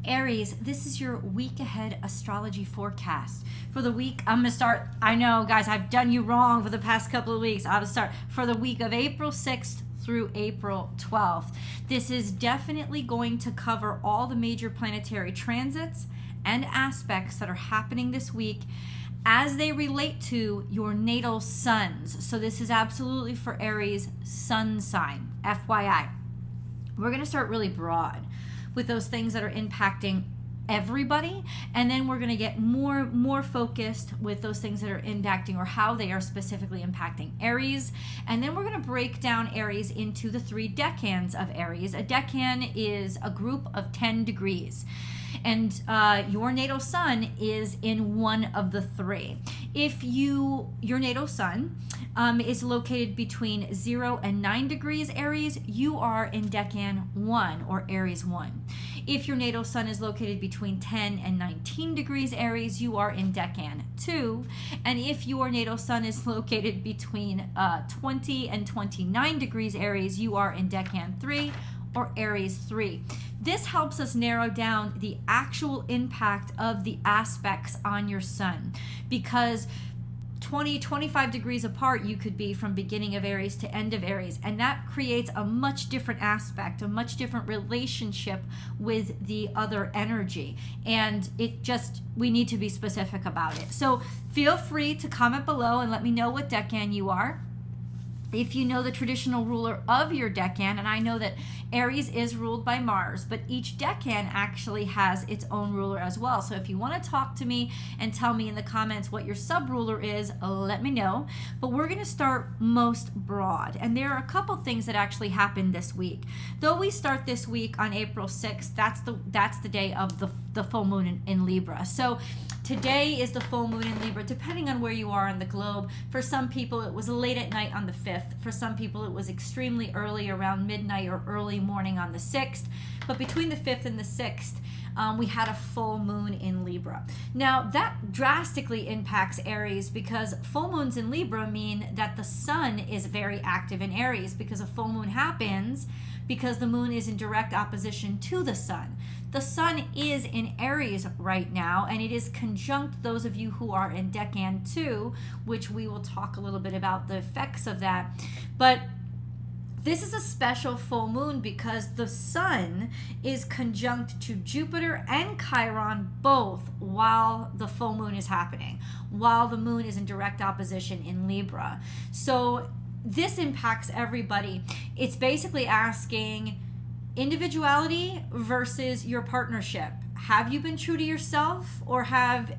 Aries, this is your week ahead astrology forecast. For the week, I'm going to start, I know guys, I've done you wrong for the past couple of weeks. I'll start for the week of April 6th through April 12th. This is definitely going to cover all the major planetary transits and aspects that are happening this week as they relate to your natal suns. So this is absolutely for Aries sun sign, FYI. We're going to start really broad with those things that are impacting everybody, and then we're going to get more focused with those things that are impacting or how they are specifically impacting Aries. And then we're going to break down Aries into the 3 decans of Aries. A decan is a group of 10 degrees, and your natal sun is in one of the 3. If your natal sun is located between 0 and 9 degrees Aries, you are in decan 1 or Aries 1. If your natal sun is located between 10 and 19 degrees Aries, you are in decan 2. And if your natal sun is located between 20 and 29 degrees Aries, you are in decan 3 or Aries 3. This helps us narrow down the actual impact of the aspects on your sun, because 25 degrees apart you could be from beginning of Aries to end of Aries, and that creates a much different aspect, a much different relationship with the other energy, and we need to be specific about it. So feel free to comment below and let me know what decan you are. If you know the traditional ruler of your decan, and I know that Aries is ruled by Mars, but each decan actually has its own ruler as well. So if you want to talk to me and tell me in the comments what your sub-ruler is, let me know. But we're going to start most broad, and there are a couple things that actually happened this week. Though we start this week on April 6th, that's the day of the full moon in Libra. So today is the full moon in Libra, depending on where you are on the globe. For some people, it was late at night on the 5th. For some people, it was extremely early, around midnight or early morning on the 6th. But between the 5th and the 6th, we had a full moon in Libra. Now, that drastically impacts Aries, because full moons in Libra mean that the sun is very active in Aries, because a full moon happens because the moon is in direct opposition to the sun. The sun is in Aries right now, and it is conjunct those of you who are in decan 2, which we will talk a little bit about the effects of that. But this is a special full moon because the sun is conjunct to Jupiter and Chiron both while the full moon is happening, while the moon is in direct opposition in Libra. So this impacts everybody. It's basically asking individuality versus your partnership. Have you been true to yourself, or have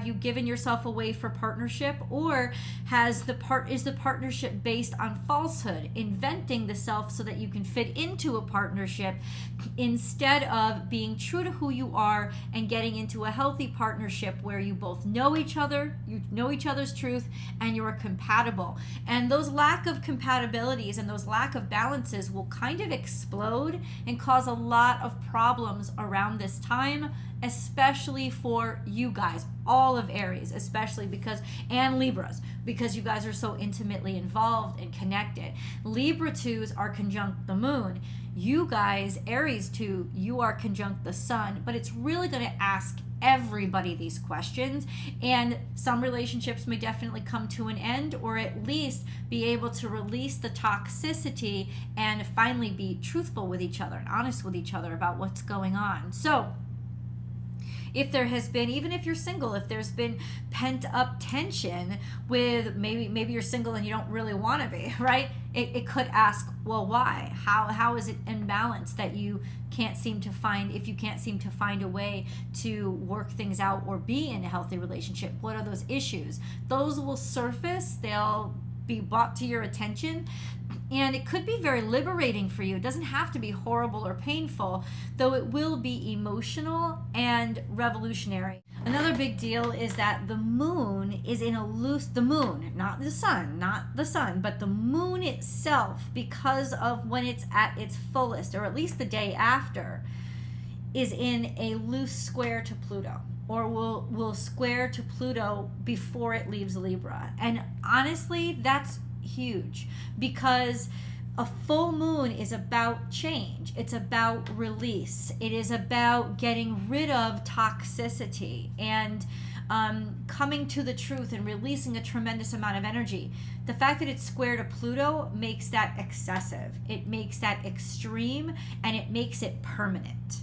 you given yourself away for partnership, or is the partnership based on falsehood, inventing the self so that you can fit into a partnership instead of being true to who you are and getting into a healthy partnership where you both know each other, you know each other's truth, and you're compatible. And those lack of compatibilities and those lack of balances will kind of explode and cause a lot of problems around this time, especially for you guys, all of Aries, especially and Libras, because you guys are so intimately involved and connected. Libra 2s are conjunct the moon. You guys, Aries 2, you are conjunct the sun, but it's really going to ask everybody these questions, and some relationships may definitely come to an end, or at least be able to release the toxicity and finally be truthful with each other and honest with each other about what's going on. So if there has been, even if you're single, if there's been pent up tension with maybe you're single and you don't really want to be, right? It could ask, well, why? How is it imbalanced that you can't seem to find a way to work things out or be in a healthy relationship? What are those issues? Those will surface. They'll be brought to your attention, and it could be very liberating for you. It doesn't have to be horrible or painful, though it will be emotional and revolutionary. Another big deal is that the moon is in the moon, not the sun, but the moon itself, because of when it's at its fullest, or at least the day after, is in a loose square to Pluto, or will square to Pluto before it leaves Libra. And honestly, that's huge, because a full moon is about change. It's about release. It is about getting rid of toxicity and coming to the truth and releasing a tremendous amount of energy. The fact that it's square to Pluto makes that excessive. It makes that extreme, and it makes it permanent.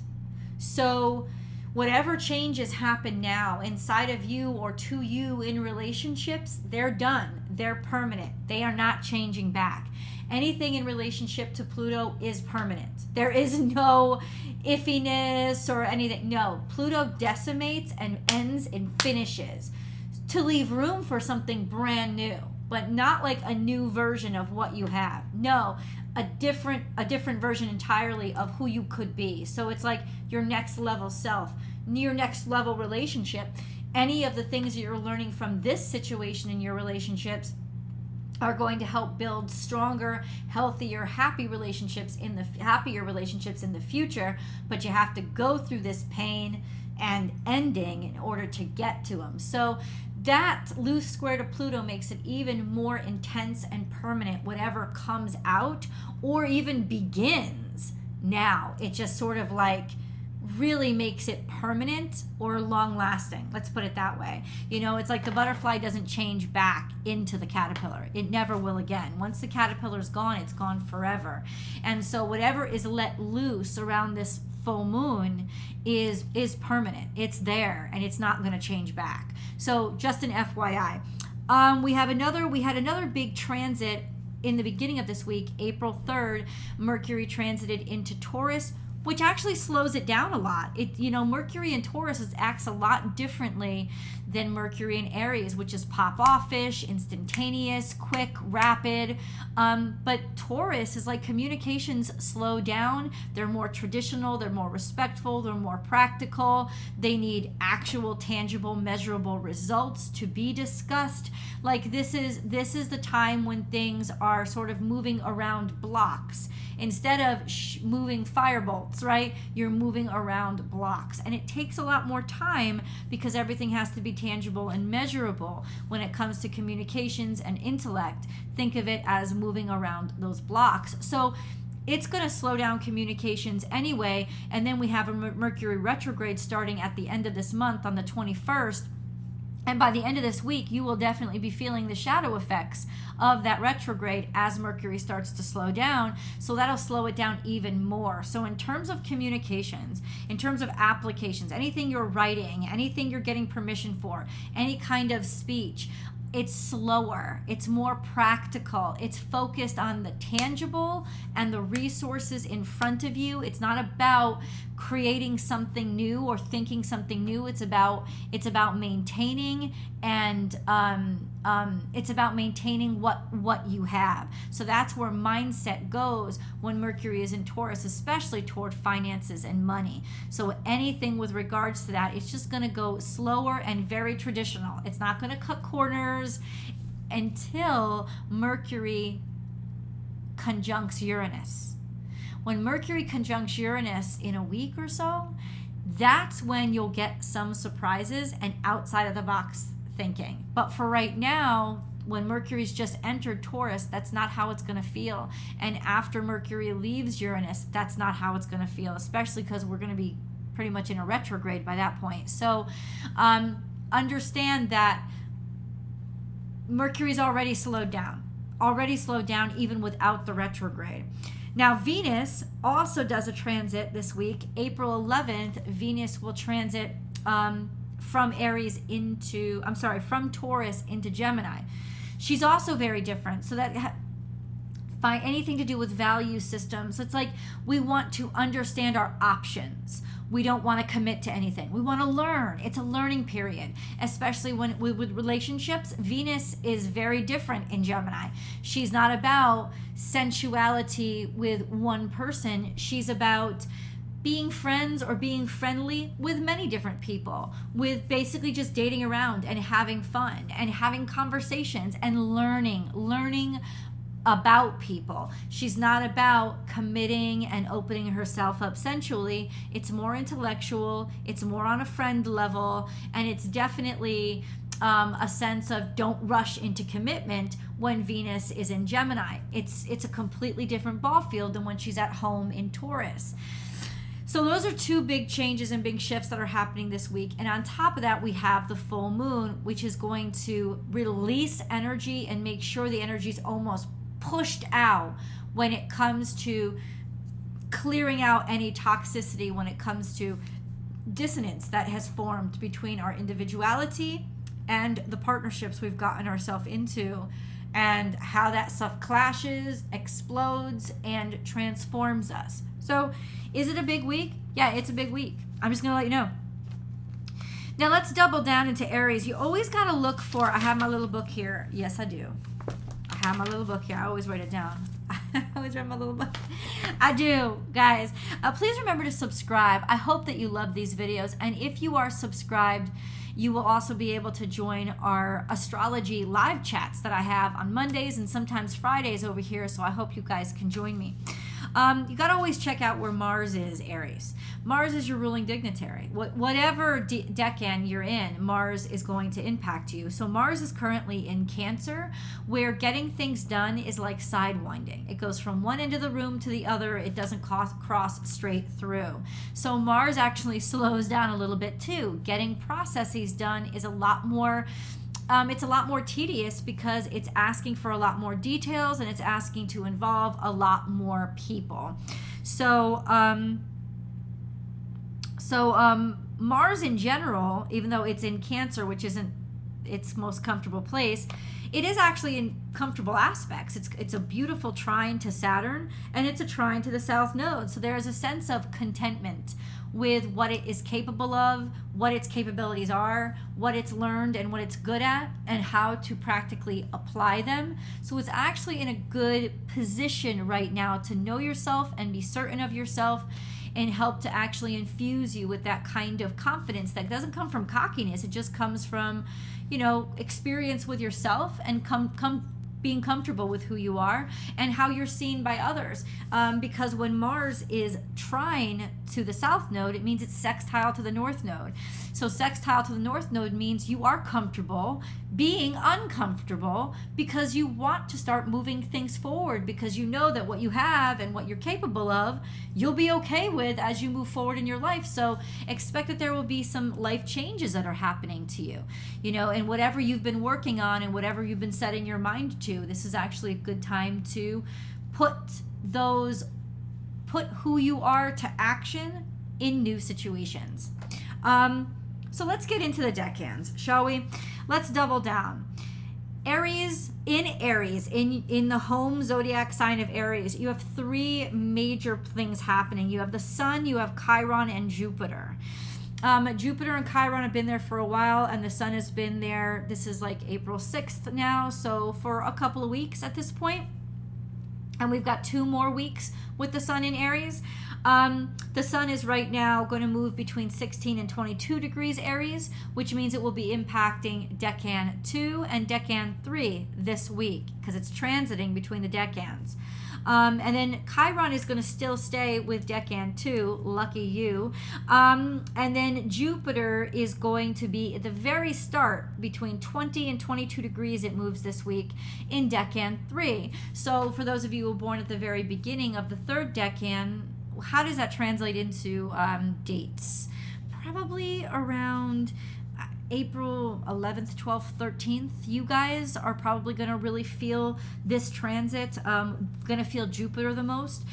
So whatever changes happen now inside of you or to you in relationships, they're done. They're permanent. They are not changing back. Anything in relationship to Pluto is permanent. There is no iffiness or anything. No, Pluto decimates and ends and finishes to leave room for something brand new, but not like a new version of what you have. No, a different version entirely of who you could be. So it's like your next level self, your next level relationship. Any of the things that you're learning from this situation in your relationships are going to help build stronger, healthier, happier relationships in the future, but you have to go through this pain and ending in order to get to them. So that loose square to Pluto makes it even more intense and permanent, whatever comes out or even begins now. It just sort of like really makes it permanent or long lasting. Let's put it that way. You know, it's like the butterfly doesn't change back into the caterpillar. It never will again. Once the caterpillar's gone, it's gone forever. And so whatever is let loose around this full moon is permanent. It's there and it's not going to change back. So just an FYI. We had another big transit in the beginning of this week, April 3rd. Mercury transited into Taurus, which actually slows it down a lot. Mercury in Taurus acts a lot differently than Mercury in Aries, which is pop-offish, instantaneous, quick, rapid. But Taurus is like communications slow down. They're more traditional, they're more respectful, they're more practical. They need actual, tangible, measurable results to be discussed. Like this is the time when things are sort of moving around blocks. Instead of moving firebolts, right? You're moving around blocks. And it takes a lot more time because everything has to be tangible and measurable when it comes to communications and intellect. Think of it as moving around those blocks. So it's going to slow down communications anyway. And then we have a Mercury retrograde starting at the end of this month on the 21st. And by the end of this week, you will definitely be feeling the shadow effects of that retrograde as Mercury starts to slow down. So that'll slow it down even more. So in terms of communications, in terms of applications, anything you're writing, anything you're getting permission for, any kind of speech, it's slower, it's more practical, it's focused on the tangible and the resources in front of you. It's not about creating something new or thinking something new. It's about maintaining and it's about maintaining what you have. So that's where mindset goes when Mercury is in Taurus, especially toward finances and money. So anything with regards to that, it's just going to go slower and very traditional. It's not going to cut corners until Mercury conjuncts Uranus. When Mercury conjuncts Uranus in a week or so, that's when you'll get some surprises and outside of the box thinking. But for right now, when Mercury's just entered Taurus, that's not how it's going to feel. And after Mercury leaves Uranus, that's not how it's going to feel, especially because we're going to be pretty much in a retrograde by that point. So understand that Mercury's already slowed down even without the retrograde. Now, Venus also does a transit this week. April 11th, Venus will transit from Taurus into Gemini. She's also very different. So that find anything to do with value systems. It's like we want to understand our options. We don't want to commit to anything. We want to learn. It's a learning period, especially when with relationships. Venus is very different in Gemini. She's not about sensuality with one person. She's about being friends or being friendly with many different people, with basically just dating around and having fun and having conversations and learning about people. She's not about committing and opening herself up sensually. It's more intellectual, it's more on a friend level, and it's definitely a sense of don't rush into commitment when Venus is in Gemini. It's a completely different ball field than when she's at home in Taurus. So those are two big changes and big shifts that are happening this week. And on top of that, we have the full moon, which is going to release energy and make sure the energy is almost pushed out when it comes to clearing out any toxicity, when it comes to dissonance that has formed between our individuality and the partnerships we've gotten ourselves into, and how that stuff clashes, explodes, and transforms us. So is it a big week? Yeah, it's a big week. I'm just going to let you know. Now let's double down into Aries. You always got to look for, I have my little book here. Yes, I do. I have my little book here. I always write it down. I always write my little book. I do, guys. Please remember to subscribe. I hope that you love these videos. And if you are subscribed, you will also be able to join our astrology live chats that I have on Mondays and sometimes Fridays over here. So I hope you guys can join me. You got to always check out where Mars is, Aries. Mars is your ruling dignitary. Whatever decan you're in, Mars is going to impact you. So Mars is currently in Cancer, where getting things done is like sidewinding. It goes from one end of the room to the other. It doesn't cross straight through. So Mars actually slows down a little bit too. Getting processes done is a lot more it's a lot more tedious because it's asking for a lot more details and it's asking to involve a lot more people. So Mars in general, even though it's in Cancer, which isn't its most comfortable place, it is actually in comfortable aspects. It's a beautiful trine to Saturn, and it's a trine to the South Node. So there is a sense of contentment with what it is capable of, what its capabilities are, what it's learned and what it's good at, and how to practically apply them. So it's actually in a good position right now to know yourself and be certain of yourself, and help to actually infuse you with that kind of confidence that doesn't come from cockiness. It just comes from, experience with yourself and being comfortable with who you are and how you're seen by others. Because when Mars is trine to the South Node, it means it's sextile to the North Node. So sextile to the North Node means you are comfortable being uncomfortable because you want to start moving things forward, because you know that what you have and what you're capable of, you'll be okay with as you move forward in your life. So expect that there will be some life changes that are happening to you, and whatever you've been working on and whatever you've been setting your mind to, this is actually a good time to put who you are to action in new situations. So let's get into the decans, shall we? Let's double down. Aries, in the home zodiac sign of Aries, you have three major things happening. You have the Sun, you have Chiron, and Jupiter. Jupiter and Chiron have been there for a while, and the Sun has been there. This is like April 6th now, so for a couple of weeks at this point. And we've got 2 more weeks with the Sun in Aries. The Sun is right now going to move between 16 and 22 degrees Aries, which means it will be impacting Decan 2 and Decan 3 this week because it's transiting between the decans. And then Chiron is going to still stay with Decan 2, lucky you. And then Jupiter is going to be at the very start, between 20 and 22 degrees it moves this week in Decan 3. So for those of you who were born at the very beginning of the 3rd Decan, how does that translate into dates? Probably around April 11th, 12th, 13th. You guys are probably going to really feel this transit, going to feel Jupiter the most.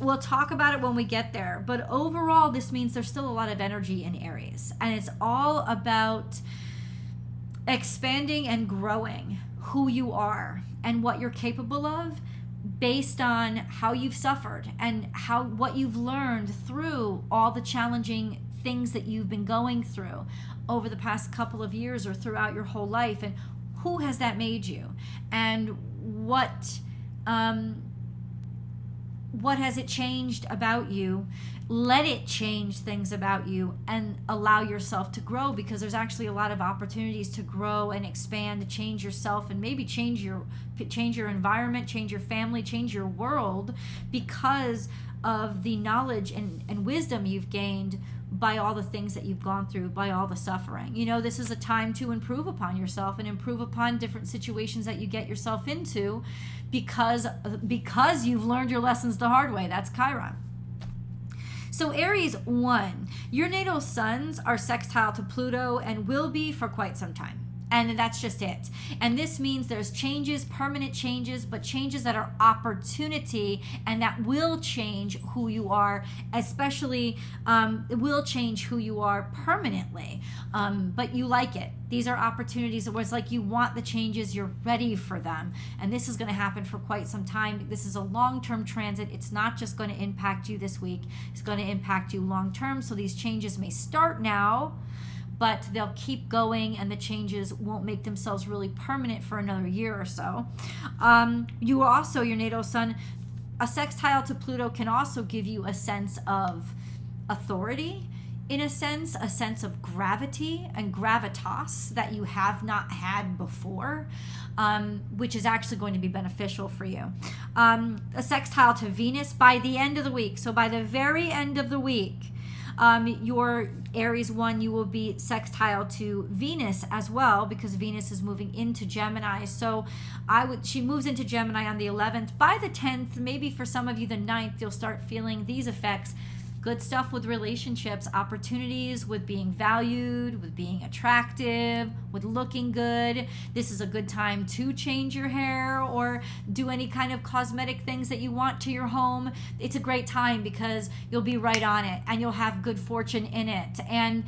We'll talk about it when we get there. But overall, this means there's still a lot of energy in Aries. And it's all about expanding and growing who you are and what you're capable of, based on how you've suffered and what you've learned through all the challenging things that you've been going through over the past couple of years or throughout your whole life, and who has that made you, and what has it changed about you. Let it change things about you and allow yourself to grow, because there's actually a lot of opportunities to grow and expand, to change yourself, and maybe change your environment, change your family, change your world, because of the knowledge and wisdom you've gained by all the things that you've gone through, by all the suffering. You know, this is a time to improve upon yourself and improve upon different situations that you get yourself into because you've learned your lessons the hard way. That's Chiron. So Aries 1, your natal suns are sextile to Pluto and will be for quite some time. And that's just it. And this means there's changes, permanent changes, but changes that are opportunity and that will change who you are, especially it will change who you are permanently. But you like it. These are opportunities where it's like you want the changes, you're ready for them. And this is going to happen for quite some time. This is a long-term transit. It's not just going to impact you this week. It's going to impact you long-term. So these changes may start now, but they'll keep going and the changes won't make themselves really permanent for another year or so. You also, your natal sun, a sextile to Pluto can also give you a sense of authority, in a sense of gravity and gravitas that you have not had before, which is actually going to be beneficial for you. A sextile to Venus by the end of the week. So by the very end of the week, your Aries 1, you will be sextile to Venus as well, because Venus is moving into Gemini. So she moves into Gemini on the 11th. By the 10th, maybe for some of you the 9th, you'll start feeling these effects. Good stuff with relationships, opportunities with being valued, with being attractive, with looking good. This is a good time to change your hair or do any kind of cosmetic things that you want to your home. It's a great time because you'll be right on it and you'll have good fortune in it. And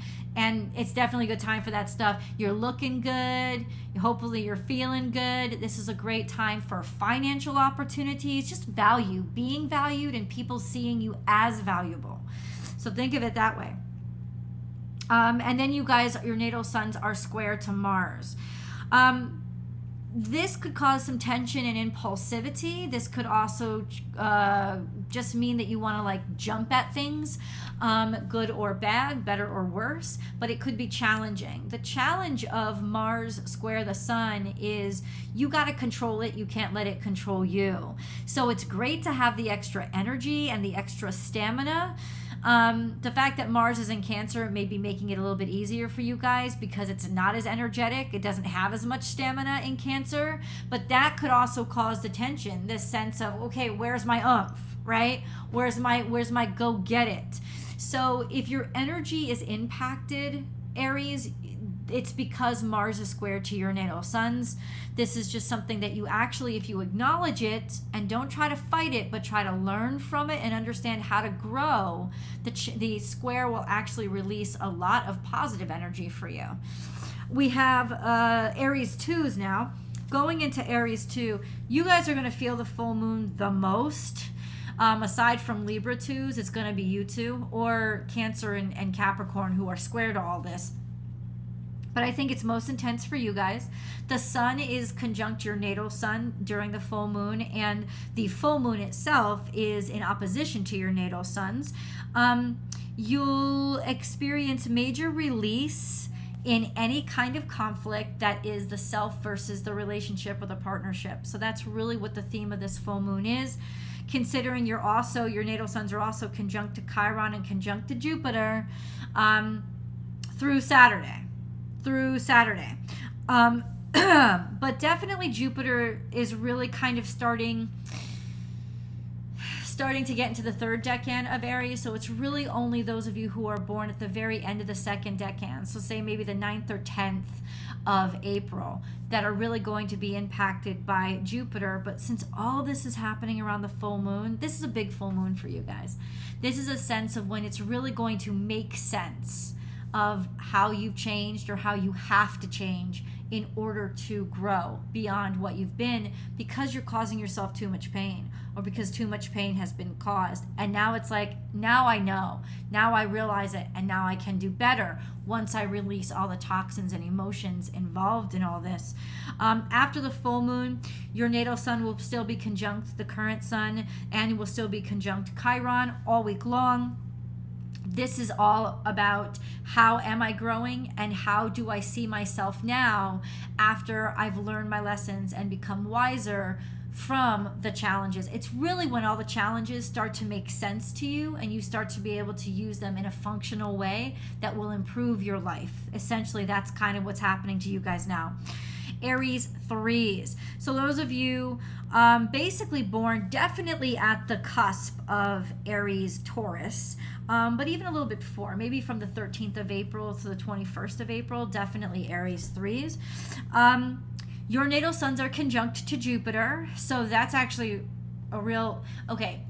it's definitely a good time for that stuff. You're looking good. Hopefully you're feeling good. This is a great time for financial opportunities, just value, being valued and people seeing you as valuable. So think of it that way. And then you guys, your natal suns are square to Mars. This could cause some tension and impulsivity. This could also just mean that you want to like jump at things, good or bad, better or worse, but it could be challenging. The challenge of Mars square the sun is you got to control it. You can't let it control you. So it's great to have the extra energy and the extra stamina. The fact that Mars is in Cancer may be making it a little bit easier for you guys because it's not as energetic. It doesn't have as much stamina in Cancer, but that could also cause the tension, this sense of, okay, where's my oomph, right? Where's my go get it? So if your energy is impacted, Aries, it's because Mars is squared to your natal suns. This is just something that you actually, if you acknowledge it and don't try to fight it, but try to learn from it and understand how to grow, the square will actually release a lot of positive energy for you. We have Aries 2s now. Going into Aries 2, you guys are going to feel the full moon the most. Aside from Libra 2s, it's going to be you two, or Cancer and Capricorn, who are square to all this. But I think it's most intense for you guys. The sun is conjunct your natal sun during the full moon, and the full moon itself is in opposition to your natal suns. You'll experience major release in any kind of conflict that is the self versus the relationship or the partnership. So that's really what the theme of this full moon is. Considering your natal suns are also conjunct to Chiron and conjunct to Jupiter through Saturday. But definitely Jupiter is really kind of starting to get into the third decan of Aries. So it's really only those of you who are born at the very end of the second decan, so say maybe the 9th or 10th of April, that are really going to be impacted by Jupiter. But since all this is happening around the full moon, this is a big full moon for you guys. This is a sense of when it's really going to make sense of how you've changed or how you have to change in order to grow beyond what you've been, because you're causing yourself too much pain, or because too much pain has been caused. And now it's like, now I know, now I realize it, and now I can do better once I release all the toxins and emotions involved in all this. After the full moon, your natal sun will still be conjunct the current sun, and it will still be conjunct Chiron all week long. This is all about how am I growing and how do I see myself now after I've learned my lessons and become wiser from the challenges. It's really when all the challenges start to make sense to you and you start to be able to use them in a functional way that will improve your life. Essentially, that's kind of what's happening to you guys now. Aries 3s. So those of you basically born definitely at the cusp of Aries Taurus, but even a little bit before, maybe from the 13th of April to the 21st of April, definitely Aries 3s. Your natal suns are conjunct to Jupiter, so that's actually a real, okay,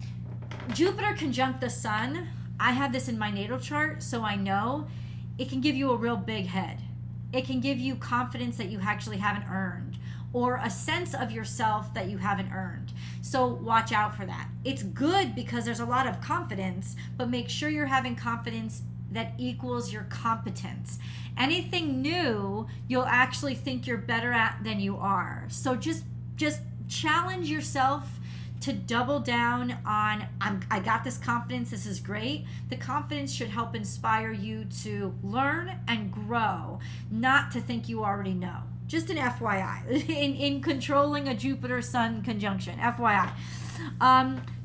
Jupiter conjunct the sun. I have this in my natal chart, so I know it can give you a real big head. It can give you confidence that you actually haven't earned, or a sense of yourself that you haven't earned. So watch out for that. It's good because there's a lot of confidence, but make sure you're having confidence that equals your competence. Anything new, you'll actually think you're better at than you are. So just challenge yourself to double down on, I got this confidence, this is great. The confidence should help inspire you to learn and grow, not to think you already know. Just an FYI, in controlling a Jupiter-Sun conjunction, FYI.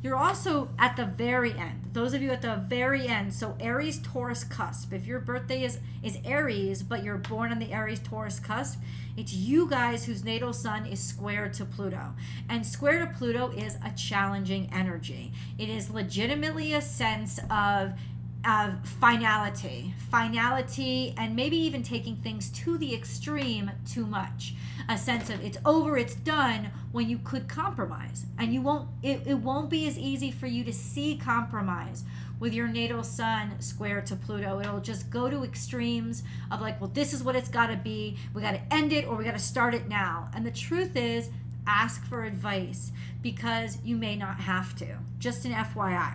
You're also at the very end. Those of you at the very end, so Aries Taurus cusp. If your birthday is Aries, but you're born on the Aries Taurus cusp, it's you guys whose natal sun is square to Pluto. And square to Pluto is a challenging energy. It is legitimately a sense of finality, and maybe even taking things to the extreme too much. A sense of it's over, it's done, when you could compromise. And it won't be as easy for you to see compromise with your natal sun square to Pluto. It'll just go to extremes of like, well, this is what it's got to be. We got to end it, or we got to start it now. And the truth is, ask for advice, because you may not have to. Just an FYI.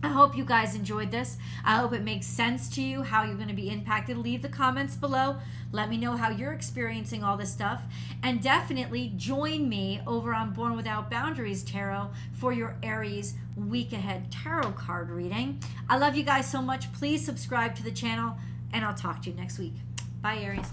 I hope you guys enjoyed this. I hope it makes sense to you how you're going to be impacted. Leave the comments below. Let me know how you're experiencing all this stuff. And definitely join me over on Born Without Boundaries Tarot for your Aries week ahead tarot card reading. I love you guys so much. Please subscribe to the channel, and I'll talk to you next week. Bye, Aries.